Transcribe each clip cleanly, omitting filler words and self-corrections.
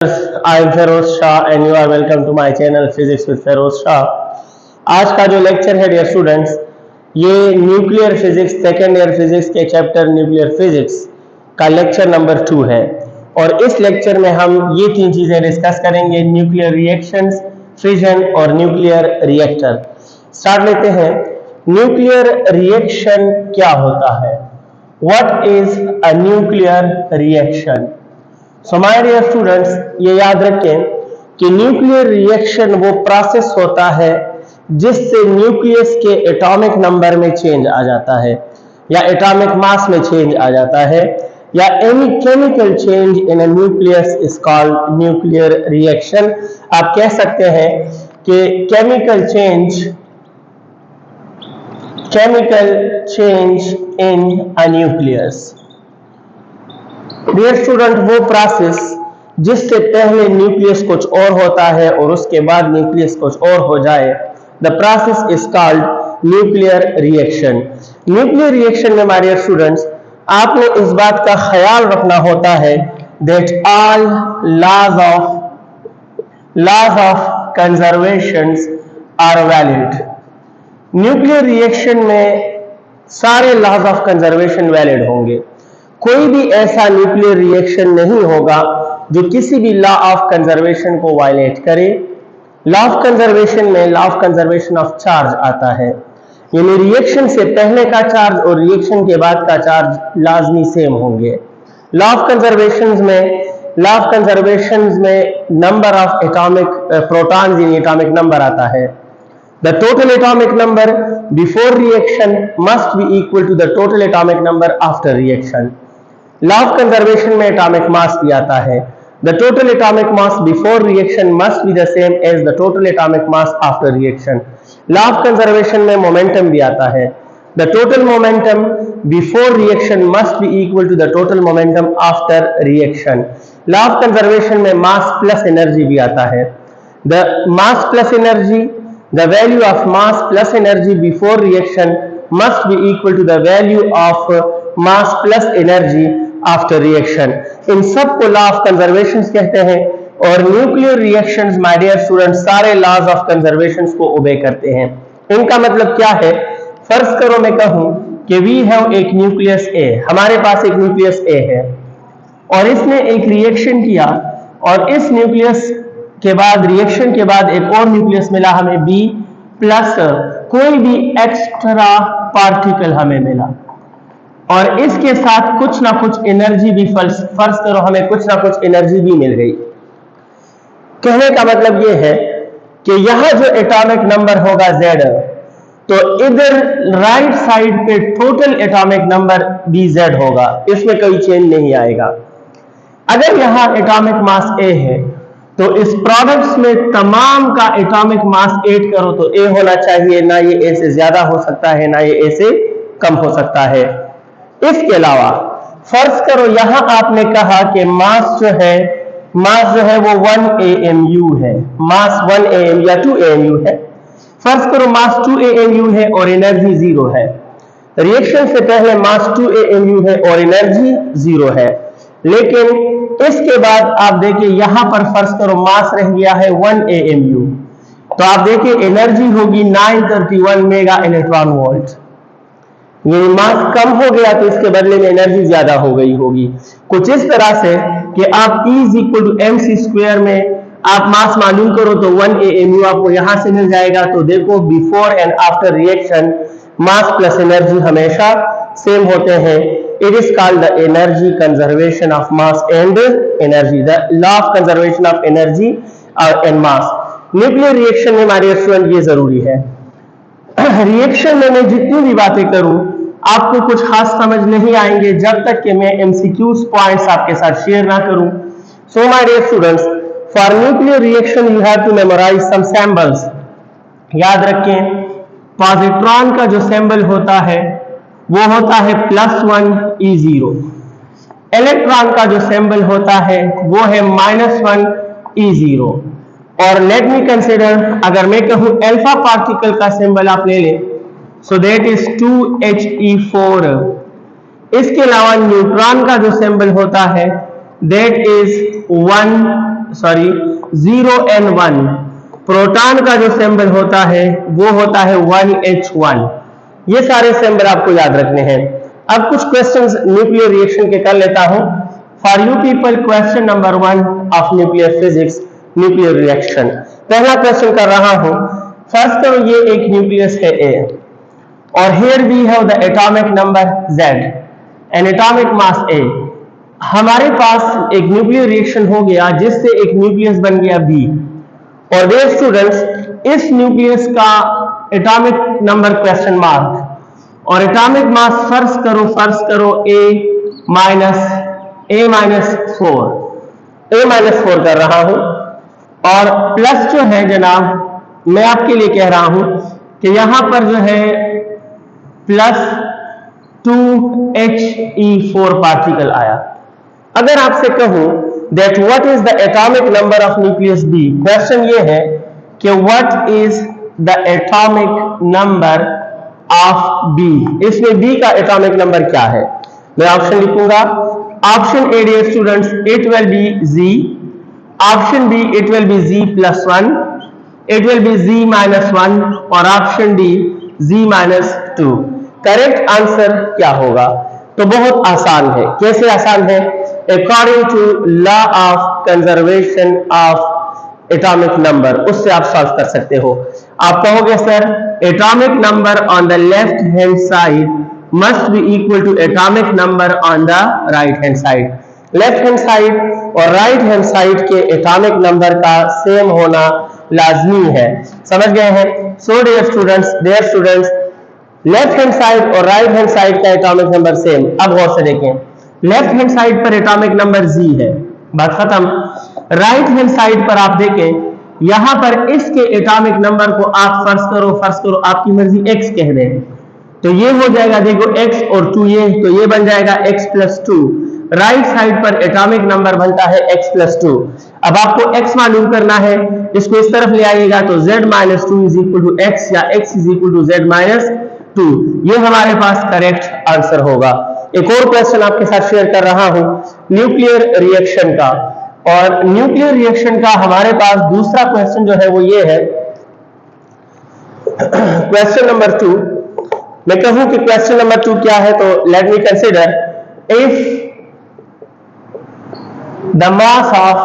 I am Feroz Shah and you are welcome to my channel physics with Feroz Shah. आज का जो lecture है डियर स्टूडेंट्स, ये nuclear physics second year physics के chapter nuclear physics का lecture number 2 है। और इस लेक्चर में हम ये तीन चीजें डिस्कस करेंगे: न्यूक्लियर रिएक्शंस, फिजन और न्यूक्लियर रिएक्टर। स्टार्ट लेते हैं। न्यूक्लियर रिएक्शन क्या होता है? What is a nuclear reaction? So my dear students, ये याद रखें कि न्यूक्लियर रिएक्शन वो प्रोसेस होता है जिससे न्यूक्लियस के एटॉमिक नंबर में चेंज आ जाता है, या एटॉमिक मास में चेंज आ जाता है, या any chemical change in a nucleus is called nuclear reaction. आप कह सकते हैं कि chemical change in a nucleus. Dear student, वो प्रोसेस जिससे पहले न्यूक्लियस कुछ और होता है और उसके बाद न्यूक्लियस कुछ और हो जाए, the process is called nuclear reaction. Nuclear reaction में हमारे स्टूडेंट्स, आपने इस बात का ख्याल रखना होता है that all laws of conservation are valid. Nuclear reaction में सारे लॉज ऑफ कंजर्वेशन वैलिड होंगे। कोई भी ऐसा न्यूक्लियर रिएक्शन नहीं होगा जो किसी भी लॉ ऑफ कंजर्वेशन को वायलेट करे। लॉ ऑफ कंजर्वेशन में law of conservation of charge आता है, यानी रिएक्शन से पहले का चार्ज और रिएक्शन के बाद का चार्ज लाजमी सेम होंगे। लॉ ऑफ कंजर्वेशन में number of atomic protons in atomic number आता है। The total atomic number before reaction must be equal to the total atomic number after reaction. Law of conservation में atomic mass भी आता है। The total atomic mass before reaction must be the same as the total atomic mass after reaction. Law of conservation में momentum भी आता है। The total momentum before reaction must be equal to the total momentum after reaction. Law of conservation में mass plus energy भी आता है। The mass plus energy, the value of mass plus energy before reaction must be equal to the value of mass plus energy after reaction. इन सब को law of conservation कहते हैं। और nuclear reactions my dear students सारे laws of conservation को obey करते हैं। इनका मतलब क्या है? फर्ज करो मैं कहूं कि वी हैव एक न्यूक्लियस ए, हमारे पास एक न्यूक्लियस ए है और इसने एक रिएक्शन किया और इस न्यूक्लियस के बाद रिएक्शन के बाद एक और न्यूक्लियस मिला हमें बी प्लस कोई भी एक्स्ट्रा पार्टिकल हमें मिला और इसके साथ कुछ ना कुछ एनर्जी भी फर्ज करो हमें कुछ ना कुछ एनर्जी भी मिल गई। कहने का मतलब यह है कि यहां जो एटॉमिक नंबर होगा Z, तो इधर राइट साइड पे टोटल एटॉमिक नंबर भी Z होगा, इसमें कोई चेंज नहीं आएगा। अगर यहां एटॉमिक मास A है तो इस प्रोडक्ट्स में तमाम का एटॉमिक मास ऐड करो तो A होना चाहिए, ना ये A से ज्यादा हो सकता है ना ये A से कम हो सकता है। इसके अलावा फर्ज करो यहां आपने कहा कि मास जो है वो 1 AMU है, मास 1 AMU या 2 AMU है। फर्ज करो मास 2 AMU है और एनर्जी 0 है। रिएक्शन से पहले मास 2 AMU है और एनर्जी 0 है, लेकिन इसके बाद आप देखिए यहां पर फर्ज करो मास रह गया है 1 AMU, तो आप देखिए एनर्जी होगी 931 मेगा इलेक्ट्रॉन वोल्ट। ये मास कम हो गया तो इसके बदले में एनर्जी ज्यादा हो गई होगी। कुछ इस तरह से कि आप E = mc² में आप मास मालूम करो तो 1 AMU आपको यहां से मिल जाएगा। तो देखो before and after reaction mass plus energy हमेशा सेम होते हैं। It is called the energy conservation of mass and energy, the law of conservation of energy and mass. Nuclear reaction में हमारे स्टूडेंट ये जरूरी है। रिएक्शन में मैं जितनी भी बातें करूं आपको कुछ खास समझ नहीं आएंगे जब तक कि मैं MCQs पॉइंट्स आपके साथ शेयर ना करूं। So my dear students, for nuclear reaction you have to memorise some symbols. याद रखें, पॉजिट्रॉन का जो सिंबल होता है वो होता है +1 E0। इलेक्ट्रॉन का जो सिंबल होता है वो है -1 E0। और लेट मी कंसीडर, अगर मैं कहूं अल्फा पार्टिकल का सिंबल आप ले लें, सो दैट इज 2He4। इसके अलावा न्यूट्रॉन का जो सिंबल होता है दैट इज 1 0n1, प्रोटॉन का जो सिंबल होता है वो होता है 1h1। ये सारे सिंबल आपको याद रखने हैं। अब कुछ क्वेश्चंस न्यूक्लियर रिएक्शन के कर लेता हूं for you people. Question number 1 of nuclear physics, nuclear reaction. पहला क्वेश्चन कर रहा हूं। फर्स्ट तो ये एक न्यूक्लियस है A, और here we have the atomic number Z and atomic mass A। हमारे पास एक न्यूक्लियर रिएक्शन हो गया जिससे एक न्यूक्लियस बन गया B, और वे स्टूडेंट्स इस न्यूक्लियस का एटॉमिक नंबर क्वेश्चन मार्क और एटॉमिक मास फर्ज करो A माइनस 4 कर रहा हूं, और प्लस जो है जनाब मैं आपके लिए कह रहा हूं कि यहां पर जो है प्लस 2He4 पार्टिकल आया। अगर आपसे कहूं that what is the atomic number of nucleus B, question ये है कि what is the atomic number of B, इसमें B का एटॉमिक नंबर क्या है। मैं ऑप्शन लिखूंगा। Option A dear students, it will be Z। Option B, it will be Z+1, it will be Z-1, और option D Z-2। Correct answer क्या होगा? तो बहुत आसान है। कैसे आसान है? According to law of conservation of atomic number, उससे आप सॉल्व कर सकते हो। आप कहोगे sir atomic number on the left hand side must be equal to atomic number on the right hand side. Left hand side और right hand side के atomic number का सेम होना लाजमी है। समझ गए हैं? So dear students, left hand side और राइट हैंड साइड का एटॉमिक नंबर सेम। अब गौर से देखें, लेफ्ट हैंड साइड पर एटॉमिक नंबर Z है, बात खत्म। राइट हैंड साइड पर आप देखें, यहां पर इसके एटॉमिक नंबर को आप फर्ज करो आपकी मर्जी X कह दें, तो ये हो जाएगा देखो X और 2 ये, तो ये बन जाएगा X+2। राइट साइड पर एटॉमिक नंबर बनता है X+2। अब आपको X मालूम करना है, इसको इस तरफ ले आइएगा तो Z-2 is equal to X या X is equal to Z-2। ये हमारे पास करेक्ट आंसर होगा। एक और क्वेश्चन आपके साथ शेयर कर रहा हूं न्यूक्लियर रिएक्शन का, और न्यूक्लियर रिएक्शन का हमारे पास दूसरा क्वेश्चन जो है वो ये है। क्वेश्चन नंबर 2, मैं कहूं कि क्वेश्चन नंबर 2 क्या है, तो let me consider if the mass of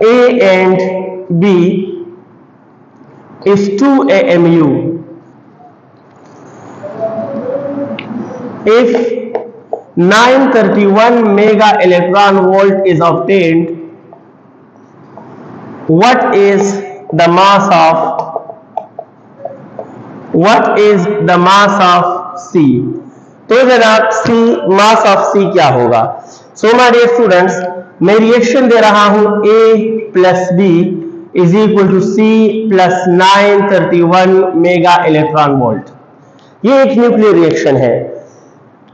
A and B is 2 AMU, if 931 mega electron volt is obtained, what is the mass of C? तो जनाब C, मास ऑफ C क्या होगा? सो माय डियर स्टूडेंट्स, मैं reaction दे रहा हूं A+B is equal to C plus 931 mega electron volt. ये एक न्यूक्लियर रिएक्शन है।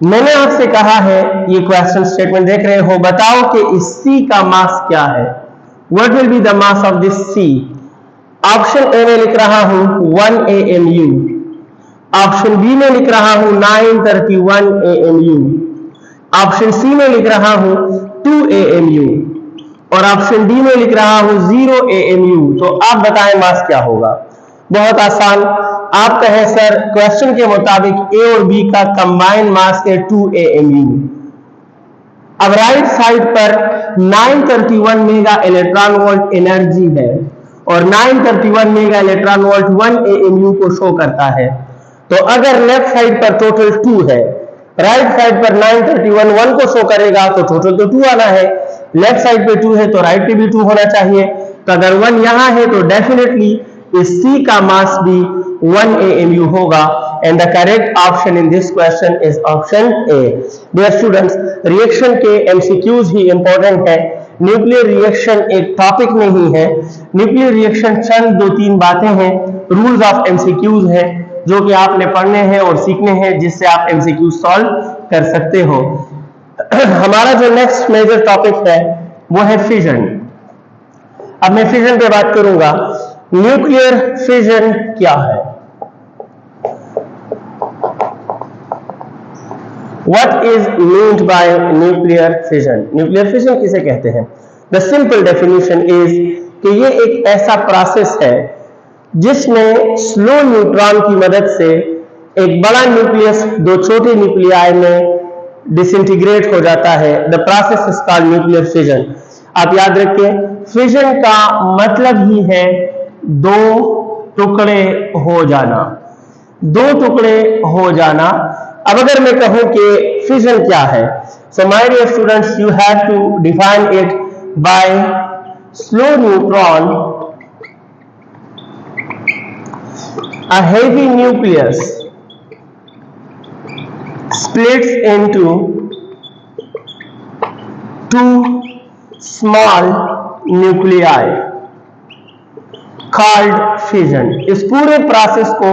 मैंने आपसे कहा है, ये क्वेश्चन स्टेटमेंट देख रहे हो, बताओ कि इस C का मास क्या है। What will be the mass of this C? Option A में लिख रहा हूं 1 AMU, ऑप्शन बी में लिख रहा हूं 931 AMU, ऑप्शन सी में लिख रहा हूं 2 AMU, और ऑप्शन डी में लिख रहा हूं 0 AMU। तो आप बताएं मास क्या होगा? बहुत आसान। आप कहें सर क्वेश्चन के मुताबिक ए और बी का कंबाइंड मास है 2 AMU। अब राइट साइड पर 931 मेगा इलेक्ट्रॉन वोल्ट एनर्जी है, और 931 मेगा इलेक्ट्रॉन वोल्ट 1 AMU को शो करता है। तो अगर लेफ्ट साइड पर टोटल 2 है, राइट साइड पर 931 1 को शो करेगा, तो टोटल तो 2 आना है। लेफ्ट साइड पे 2 है तो राइट पे भी 2 होना चाहिए। तो अगर 1 यहां है तो डेफिनेटली इस C का मास भी 1 AMU होगा, and the correct option in this question is option A. Dear students, reaction के MCQs ही इंपॉर्टेंट है। न्यूक्लियर रिएक्शन एक टॉपिक नहीं है। न्यूक्लियर रिएक्शन चंद 2-3 बातें हैं, रूल्स ऑफ MCQs है जो कि आपने पढ़ने हैं और सीखने हैं, जिससे आप MCQ सॉल्व कर सकते हो। हमारा जो नेक्स्ट मेजर टॉपिक है वो है फिजन। अब मैं फिजन पे बात करूंगा। न्यूक्लियर फिजन क्या है? What is meant by nuclear fission? Nuclear fission किसे कहते हैं? द सिंपल डेफिनेशन इज कि ये एक ऐसा प्रोसेस है जिसमें स्लो न्यूट्रॉन की मदद से एक बड़ा न्यूक्लियस दो छोटे न्यूक्लियाई में डिसइंटीग्रेट हो जाता है। The process is called nuclear fission. आप याद रखिए, फिजन का मतलब ही है दो टुकड़े हो जाना, दो टुकड़े हो जाना। अब अगर मैं कहूं कि फिजन क्या है, so my dear students, you have to define it by slow neutron, a heavy nucleus splits into two small nuclei called fission। इस पूरे प्रोसेस को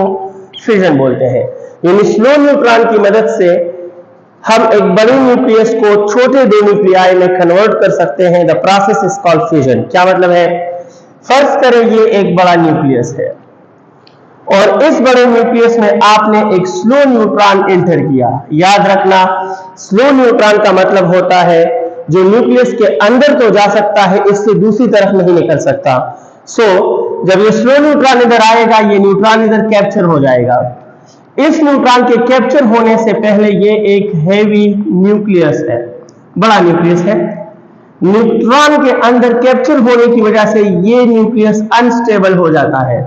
फिजन बोलते हैं। यानी स्लो न्यूट्रॉन की मदद से हम एक बड़े न्यूक्लियस को छोटे दो न्यूक्लियाई में कन्वर्ट कर सकते हैं। The process is called fission. क्या मतलब है? फर्ज करें ये एक बड़ा न्यूक्लियस है और इस बड़े न्यूक्लियस में आपने एक स्लो न्यूट्रॉन एंटर किया। याद रखना, स्लो न्यूट्रॉन का मतलब होता है जो न्यूक्लियस के अंदर तो जा सकता है, इससे दूसरी तरफ नहीं निकल सकता। जब ये स्लो न्यूट्रॉन इधर आएगा, ये न्यूट्रॉन इधर कैप्चर हो जाएगा। इस न्यूट्रॉन के कैप्चर होने से पहले ये एक हेवी न्यूक्लियस है, बड़ा न्यूक्लियस है। न्यूट्रॉन के अंदर कैप्चर होने की वजह से ये न्यूक्लियस अनस्टेबल हो जाता है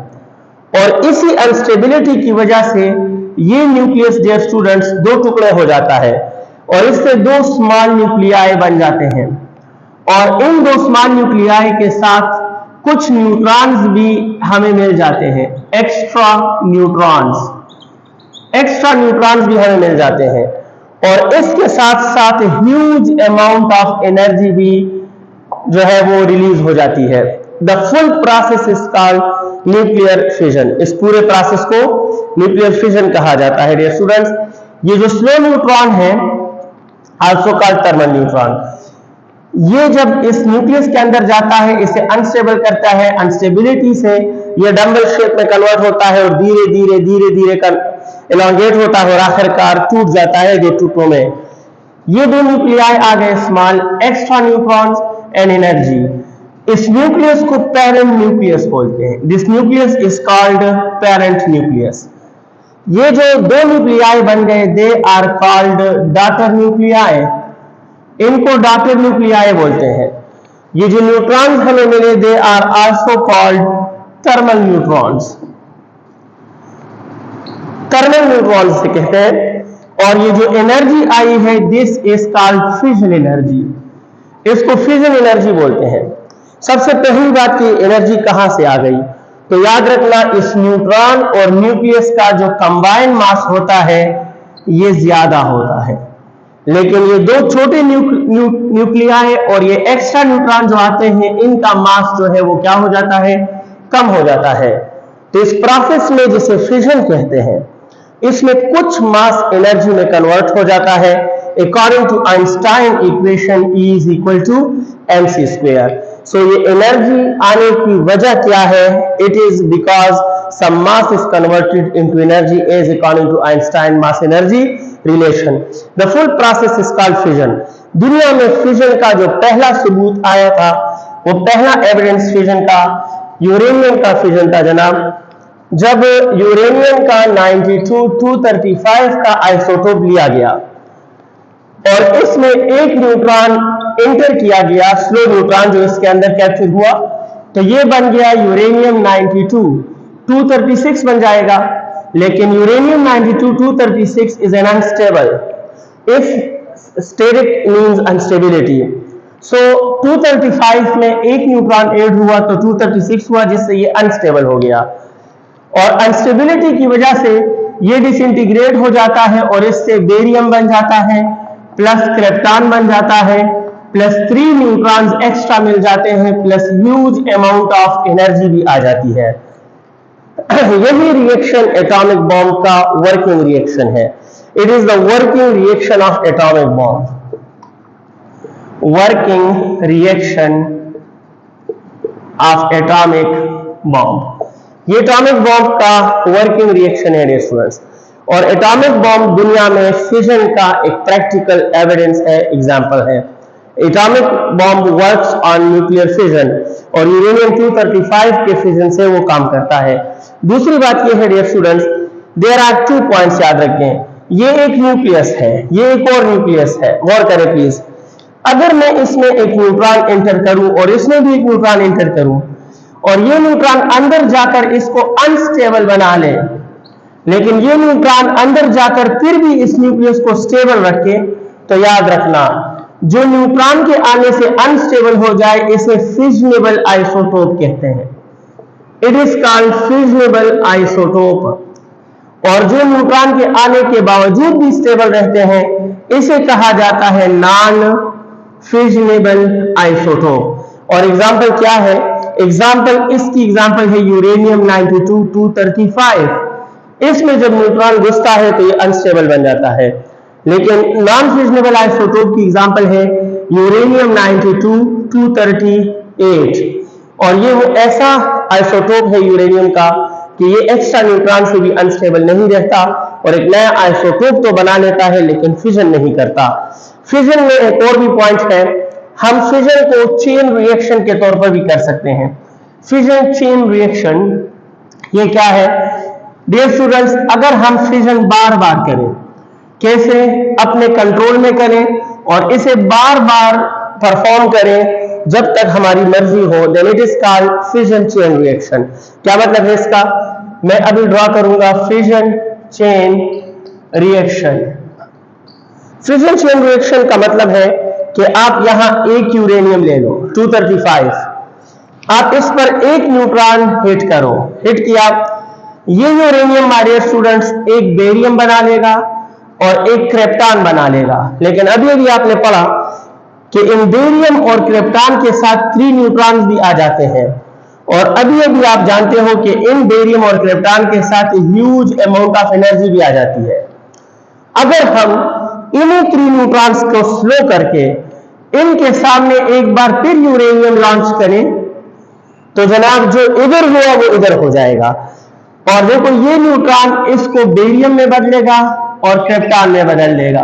और इसी अनस्टेबिलिटी की वजह से ये न्यूक्लियस डियर स्टूडेंट्स दो टुकड़े हो जाता है और इससे दो स्मॉल न्यूक्लियाई बन जाते हैं और इन दो स्मॉल न्यूक्लियाई के साथ कुछ न्यूट्रॉन्स भी हमें मिल जाते हैं, एक्स्ट्रा न्यूट्रॉन्स भी हमें मिल जाते हैं और इसके साथ साथ ह्यूज अमाउंट ऑफ एनर्जी भी जो है वो रिलीज हो जाती है। The full process is called nuclear fission. इस पूरे प्रोसेस को न्यूक्लियर फिजन कहा जाता है डियर स्टूडेंट्स। ये जो स्लो न्यूट्रॉन है, आल्सो कॉल्ड थर्मल न्यूट्रॉन, ये जब इस न्यूक्लियस के अंदर जाता है इसे अनस्टेबल करता है। अनस्टेबिलिटी से ये डंबल शेप में कन्वर्ट होता है और धीरे धीरे एलोंगेट होता है और आखिरकार टूट जाता है दो टुकड़ों में। ये दो न्यूक्लियाई आ गए small, extra neutrons and energy. इस न्यूक्लियस को पेरेंट न्यूक्लियस बोलते हैं। This nucleus is called parent nucleus. ये जो दो न्यूक्लियाई बन गए, they are called daughter nuclei. इनको डॉटर न्यूक्लियाई बोलते हैं। ये जो न्यूट्रॉन्स हमें मिले, they are also called thermal neutrons. Thermal neutrons से कहते हैं। और ये जो एनर्जी आई है, this is called fission energy. इसको फिजन एनर्जी बोलते हैं। सबसे पहली बात की एनर्जी कहां से आ गई, तो याद रखना इस न्यूट्रॉन और न्यूक्लियस का जो कंबाइंड मास होता है ये ज्यादा होता है, लेकिन ये दो छोटे न्यूक्लियाई और ये एक्स्ट्रा न्यूट्रॉन जो आते हैं, इनका मास जो है वो क्या हो जाता है, कम हो जाता है। तो इस प्रोसेस में जिसे फिजन कहते हैं, इसमें कुछ मास एनर्जी में कन्वर्ट हो जाता है। According to Einstein equation E is equal to mc square। सो ये एनर्जी आने की वजह क्या है? It is because some mass is converted into energy as according to Einstein mass energy relation. The full process is called fission. दुनिया में फिजन का जो पहला सबूत आया था, वो पहला एविडेंस फिजन का यूरेनियम का फिजन था जनाब। जब यूरेनियम का 92-235 का आइसोटोप लिया गया और इसमें एक न्यूट्रॉन एंटर किया गया, स्लो न्यूट्रॉन जो इसके अंदर कैप्चर हुआ, तो ये बन गया यूरेनियम 92-236 बन जाएगा। लेकिन uranium 92-236 is an unstable. If steric means instability. So 235 में एक न्यूट्रॉन ऐड हुआ तो 236 हुआ, जिससे ये अनस्टेबल हो गया और अनस्टेबिलिटी की वजह से ये डिसइंटीग्रेट हो जाता है और इससे बेरियम बन जाता है, प्लस क्रिप्टॉन बन जाता है, प्लस 3 न्यूट्रॉन्स एक्स्ट्रा मिल जाते हैं, plus huge amount of energy भी आ जाती है। यही रिएक्शन एटॉमिक बॉम्ब का वर्किंग रिएक्शन है। It is the working reaction of atomic bomb. Working reaction of atomic bomb, ये एटॉमिक बॉम्ब का वर्किंग रिएक्शन है डियर स्टूडेंट्स। और एटॉमिक बॉम्ब दुनिया में फिजन का एक प्रैक्टिकल एविडेंस है, एग्जांपल है। Atomic bomb works on nuclear fission, और यूरेनियम 235 के फिजन से वो काम करता है। दूसरी बात ये है dear students, there are 2 points याद रखें। ये एक न्यूक्लियस है, ये एक और न्यूक्लियस है, गौर करें प्लीज। अगर मैं इसमें एक न्यूट्रॉन एंटर करूं और इसमें भी एक न्यूट्रॉन एंटर करूं और ये न्यूट्रॉन अंदर जाकर इसको अनस्टेबल बना ले, लेकिन ये न्यूट्रॉन अंदर जाकर फिर भी इस न्यूक्लियस को स्टेबल रखे, तो याद रखना जो न्यूट्रॉन के आने से अनस्टेबल हो जाए इसे फिजनेबल आइसोटोप कहते हैं। It is called फिजनेबल isotope. और जो न्यूट्रॉन के आने के बावजूद भी स्टेबल रहते हैं इसे कहा जाता है नॉन फिजनेबल आइसोटोप। और एग्जांपल क्या है? इसकी एग्जांपल है यूरेनियम 92 235। इसमें जब न्यूट्रॉन घुसता है तो ये अनस्टेबल बन जाता है। लेकिन नॉन फिजनेबल आइसोटोप की एग्जांपल है यूरेनियम 92 238। और ये वो ऐसा आइसोटोप है यूरेनियम का कि ये एक्स्ट्रा न्यूट्रॉन से भी अनस्टेबल नहीं रहता और एक नया आइसोटोप तो बना लेता है लेकिन फिजन नहीं करता। फिजन में एक और भी पॉइंट है, हम फिजन को चेन रिएक्शन के तौर पर भी कर सकते हैं। फिजन चेन रिएक्शन ये क्या है डियर स्टूडेंट्स? अगर हम फिजन बार बार करें, कैसे? अपने कंट्रोल में करें और इसे बार बार परफॉर्म करें जब तक हमारी मर्जी हो, then it is called fission chain reaction. क्या मतलब है इसका? मैं अभी ड्रॉ करूंगा fission chain reaction. Fission chain reaction का मतलब है कि आप यहां एक यूरेनियम ले लो 235, आप इस पर एक न्यूट्रॉन हिट करो, हिट किया, ये यूरेनियम माय डियर स्टूडेंट्स एक बेरियम बना लेगा और एक क्रिप्टॉन बना लेगा। लेकिन अभी आपने पढ़ा कि इन बेरियम और क्रिप्टॉन के साथ 3 न्यूट्रॉन्स भी आ जाते हैं, और अभी आप जानते हो कि इन बेरियम और क्रिप्टॉन के साथ ह्यूज अमाउंट ऑफ एनर्जी भी आ जाती है। अगर हम इन्हीं 3 न्यूट्रॉन्स को स्लो करके इनके सामने एक बार फिर यूरेनियम लॉन्च करें तो जनाब जो इधर हुआ वो इधर हो जाएगा। और देखो ये न्यूट्रॉन इसको बेरियम में बदलेगा और क्रिप्टॉन में बदल देगा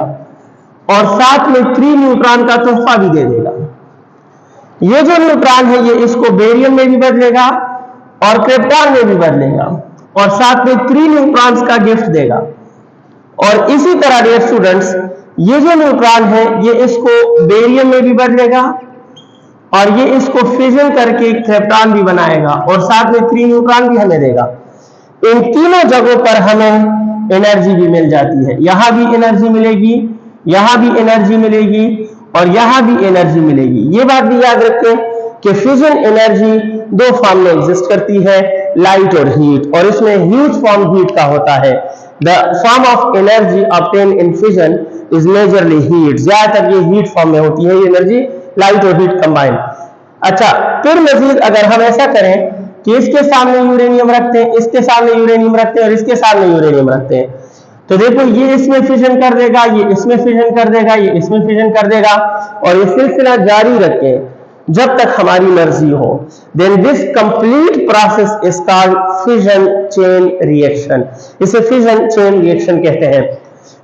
और साथ में 3 न्यूट्रॉन का तोहफा भी दे देगा। ये जो न्यूट्रॉन है ये इसको बेरियम में भी बदलेगा और क्रिप्टॉन में भी बदलेगा और साथ में 3 न्यूट्रॉन्स का गिफ्ट देगा। और इसी तरह डियर स्टूडेंट्स ये जो न्यूट्रॉन है ये इसको बेरियम में भी बदलेगा और ये इसको फिजन करके क्रिप्टॉन भी बनाएगा और साथ में 3 न्यूट्रॉन भी हमें देगा। इन तीनों जगहों पर हमें एनर्जी भी मिल जाती है, यहां भी एनर्जी मिलेगी, यहां भी एनर्जी मिलेगी और यहां भी एनर्जी मिलेगी। ये बात भी याद रखें कि फ्यूजन एनर्जी 2 फॉर्म में एग्जिस्ट करती है, लाइट और हीट, और इसमें ह्यूज फॉर्म हीट का होता है। The form of energy obtain in fusion is majorly heat. ज्यादातर ये हीट फॉर्म में होती है ये एनर्जी, लाइट और हीट कंबाइन। अच्छा, फिर मजीद अगर हम ऐसा करें कि इसके सामने यूरेनियम रखते हैं, इसके सामने यूरेनियम रखते हैं और इसके सामने यूरेनियम रखते हैं, तो देखो ये इसमें फिजन कर देगा, ये इसमें फिजन कर देगा, ये इसमें फिजन कर देगा और ये सिलसिला जारी रखें जब तक हमारी मर्जी हो। Then this complete process is called fission chain reaction. इसे फिजन चेन रिएक्शन कहते हैं।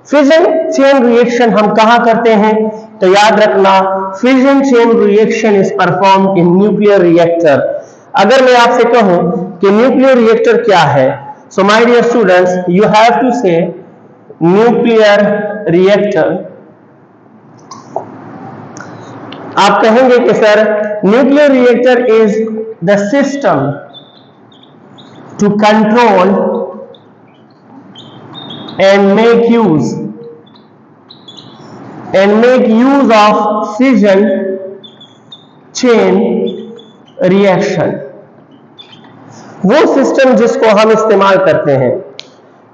फिजन चेन रिएक्शन हम कहां करते हैं? तो याद रखना fission chain reaction is perform in nuclear reactor. अगर मैं आपसे कहूं कि न्यूक्लियर रिएक्टर क्या है, so my dear students you have to say nuclear reactor. आप कहेंगे कि sir nuclear reactor is the system to control and make use of fission chain reaction. वो सिस्टम जिसको हम इस्तेमाल करते हैं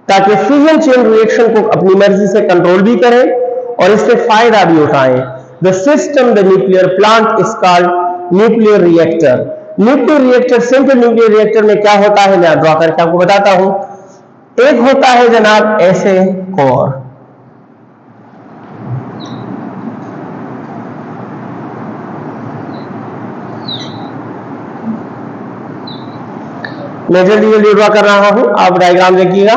ताकि फ्यूजन चेन रिएक्शन को अपनी मर्जी से कंट्रोल भी करें और इससे फायदा भी उठाएं। The system the nuclear plant is called nuclear reactor. Nuclear reactor, simple nuclear reactor में क्या होता है मैं ड्रॉ करके आपको बताता हूं। एक होता है जनाब ऐसे कोर, मैं जल्दी जल्दी ड्रॉ कर रहा हूं, आप डायग्राम देखिएगा।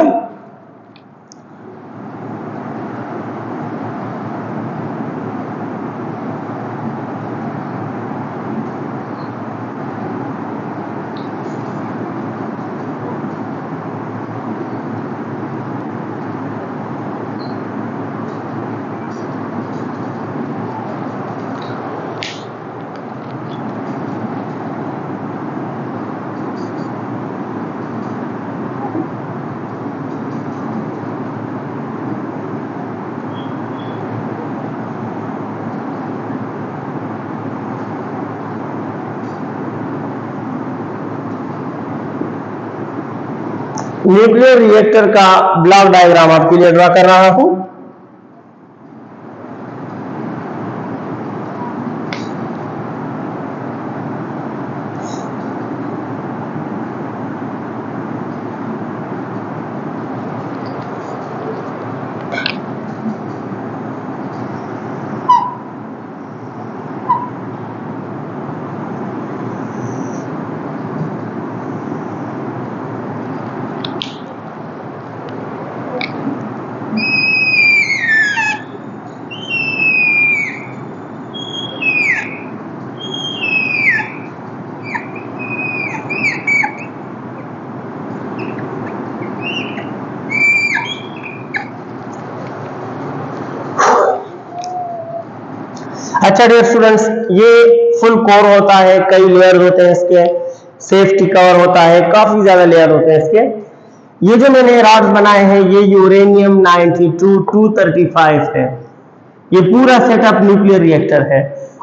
न्यूक्लियर रिएक्टर का ब्लॉक डायग्राम आपके लिए ड्रा कर रहा हूं। अच्छा डियर स्टूडेंट्स, ये फुल कोर होता है, कई लेयर होते हैं इसके, सेफ्टी कवर होता है, काफी ज्यादा लेयर होते हैं इसके। ये जो मैंने रॉड्स बनाए हैं ये यूरेनियम 92-235 है। ये पूरा सेटअप न्यूक्लियर रिएक्टर है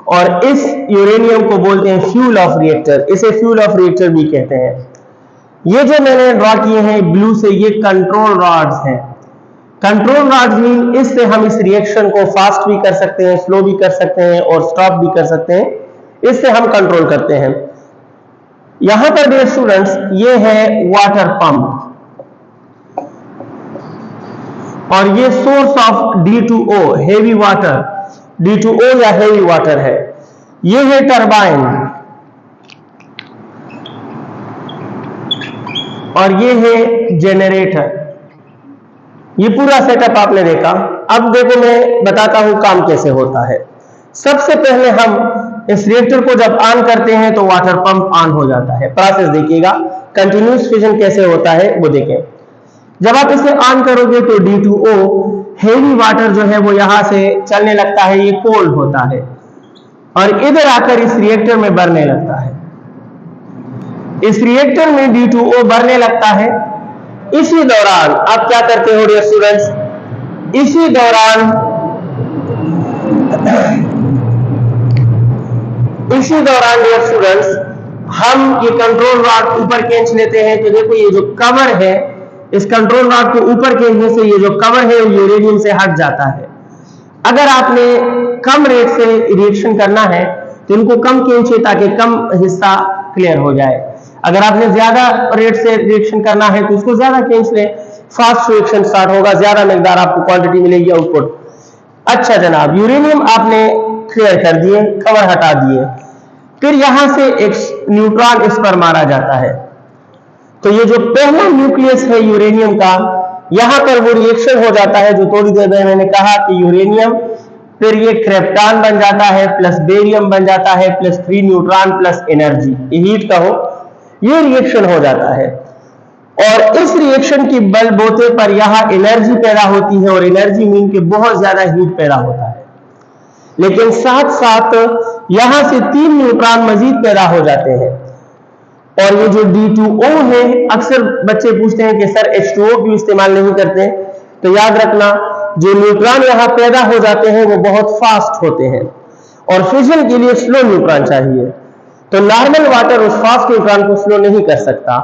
और इस यूरेनियम को बोलते हैं फ्यूल ऑफ रिएक्टर, इसे फ्यूल ऑफ रिएक्टर भी कहते हैं। ये जो मैंने ड्रॉ किए हैं ब्लू से, ये कंट्रोल रॉड्स हैं। कंट्रोल रॉड्स मीन इससे हम इस रिएक्शन को फास्ट भी कर सकते हैं, स्लो भी कर सकते हैं और स्टॉप भी कर सकते हैं, इससे हम कंट्रोल करते हैं। यहां पर डियर स्टूडेंट्स ये है वाटर पंप और ये source of D2O heavy water, D2O या हेवी वाटर है। ये है टरबाइन और ये है जेनरेटर। ये पूरा सेटअप आपने देखा। अब देखो मैं बताता हूं काम कैसे होता है। सबसे पहले हम इस रिएक्टर को जब ऑन करते हैं तो वाटर पंप ऑन हो जाता है। प्रोसेस देखिएगा, कंटिन्यूस फिजन कैसे होता है वो देखें। जब आप इसे ऑन करोगे तो D2O हेवी वाटर जो है वो यहां से चलने लगता है, ये कोल्ड होता है और इधर आकर इस रिएक्टर में बढ़ने लगता है। इस रिएक्टर में D2O बढ़ने लगता है। इसी दौरान आप क्या करते हो डियर स्टूडेंट्स, इसी दौरान डियर स्टूडेंट्स हम ये कंट्रोल रॉड ऊपर खींच लेते हैं। तो देखो ये जो कवर है, इस कंट्रोल रॉड को ऊपर खींचने से ये जो कवर है वो यूरेनियम से हट जाता है। अगर आपने कम रेट से रिएक्शन करना है तो इनको कम खींचिए ताकि कम हिस्सा क्लियर हो जाए। अगर आपने ज्यादा रेट से रिएक्शन करना है तो इसको ज्यादा खींच ले, फास्ट रिएक्शन स्टार्ट होगा, ज्यादा मिकदार आपको क्वांटिटी मिलेगी, आउटपुट। अच्छा जनाब, यूरेनियम आपने क्लियर कर दिए, कवर हटा दिए, फिर यहां से एक न्यूट्रॉन इस पर मारा जाता है। तो ये जो पहला न्यूक्लियस है यूरेनियम का, यहां पर वो रिएक्शन हो जाता है जो थोड़ी देर में मैंने कहा कि यूरेनियम फिर ये क्रिप्टॉन बन जाता है प्लस बेरियम बन जाता है प्लस 3 न्यूट्रॉन प्लस एनर्जी, ये हीट का हो, ये रिएक्शन हो जाता है। और इस रिएक्शन की बलबूते पर यहां एनर्जी पैदा होती है और एनर्जी मीन के बहुत ज्यादा हीट पैदा होता है। लेकिन साथ साथ यहां से 3 न्यूट्रॉन मजीद पैदा हो जाते हैं। और ये जो D2O है, अक्सर बच्चे पूछते हैं कि सर H2O क्यों इस्तेमाल नहीं करते, तो याद रखना जो न्यूट्रॉन यहां पैदा हो जाते हैं वो बहुत फास्ट होते हैं और फिजन के लिए स्लो न्यूट्रॉन चाहिए। तो नॉर्मल वाटर उस फास्ट न्यूट्रॉन को स्लो नहीं कर सकता,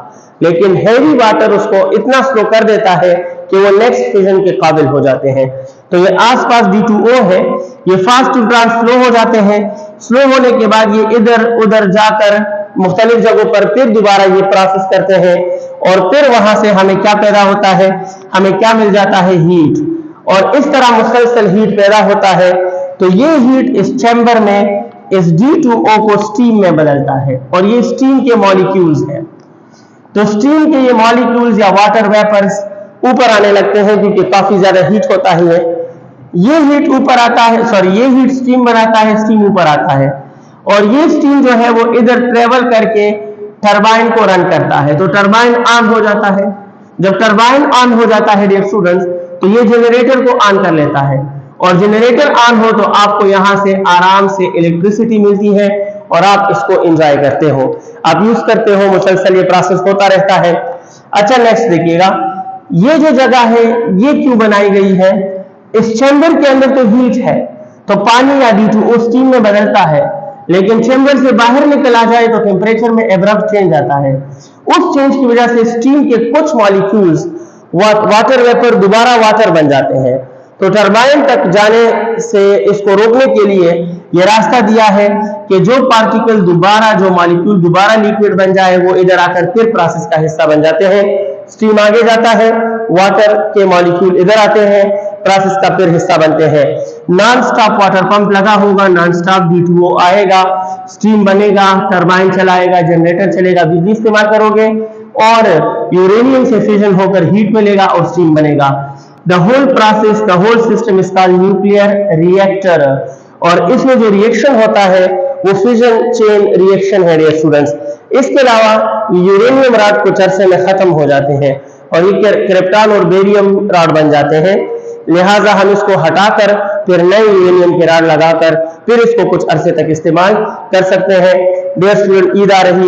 लेकिन हेवी वाटर उसको इतना स्लो कर देता है कि वो नेक्स्ट फिजन के काबिल हो जाते हैं। तो ये आसपास D2O है, ये फास्ट न्यूट्रॉन स्लो हो जाते हैं। स्लो होने के बाद ये इधर उधर जाकर मुख्तलिफ जगहों पर फिर दोबारा ये प्रोसेस करते हैं और फिर वहां से हमें क्या पैदा होता है, हमें क्या मिल जाता है, हीट। और इस तरह मुसलसल हीट पैदा होता है। तो ये हीट इस चैम्बर में इस D2O को स्टीम में बदलता है और ये स्टीम के मॉलिक्यूल्स हैं। तो स्टीम के ये मॉलिक्यूल्स या वाटर वेपर्स ऊपर आने लगते हैं क्योंकि काफी ज्यादा हीट होता है। ये हीट ऊपर आता है, सॉरी ये हीट स्टीम बनाता है, स्टीम ऊपर आता है और ये स्टीम जो है वो इधर ट्रेवल करके टरबाइन को रन करता है। तो टरबाइन ऑन हो जाता है। जब टरबाइन ऑन हो जाता है डियर स्टूडेंट्स तो ये जनरेटर को ऑन कर लेता है और जनरेटर ऑन हो तो आपको यहां से आराम से इलेक्ट्रिसिटी मिलती है और आप इसको एंजॉय करते हो, आप यूज करते हो, मुसलसल ये प्रोसेस होता रहता है। अच्छा नेक्स्ट देखिएगा, ये जो जगह है ये क्यों बनाई गई है, इस चैम्बर के अंदर तो हीट है तो पानी या D2O स्टीम में बदलता है, लेकिन चैम्बर से बाहर निकल आ जाए तो टेम्परेचर में एब्रप्ट चेंज आता है उस चेंज की वजह से स्टीम के कुछ मॉलिक्यूल्स वाटर वेपर दोबारा वाटर बन जाते हैं। तो टरबाइन तक जाने से इसको रोकने के लिए यह रास्ता दिया है कि जो पार्टिकल दोबारा, जो मॉलिक्यूल दोबारा लिक्विड बन जाए, वो इधर आकर फिर प्रोसेस का हिस्सा बन जाते हैं। स्टीम आगे जाता है, वाटर के मॉलिक्यूल इधर आते हैं, प्रोसेस का फिर हिस्सा बनते हैं। नॉन स्टॉप वाटर पंप लगा होगा, नॉन स्टॉप V2O आएगा, स्टीम बनेगा, टरबाइन चलाएगा, जनरेटर चलेगा, बिजली इस्तेमाल करोगे और यूरेनियम से फिजन होकर हीट मिलेगा और स्टीम बनेगा। The whole process, the whole system is called nuclear reactor. और इसमें जो रिएक्शन होता है वो फिजन चेन रिएक्शन है डियर स्टूडेंट्स। इसके अलावा यूरेनियम रॉड कुछ अरसे में खत्म हो जाते हैं और ये क्रिप्टॉन और बेरियम रॉड बन जाते हैं, लिहाजा हम इसको हटाकर फिर नए यूरेनियम के रॉड लगाकर फिर इसको कुछ अरसे तक इस्तेमाल कर सकते हैं। डियर स्टूडेंट, ईद आ रही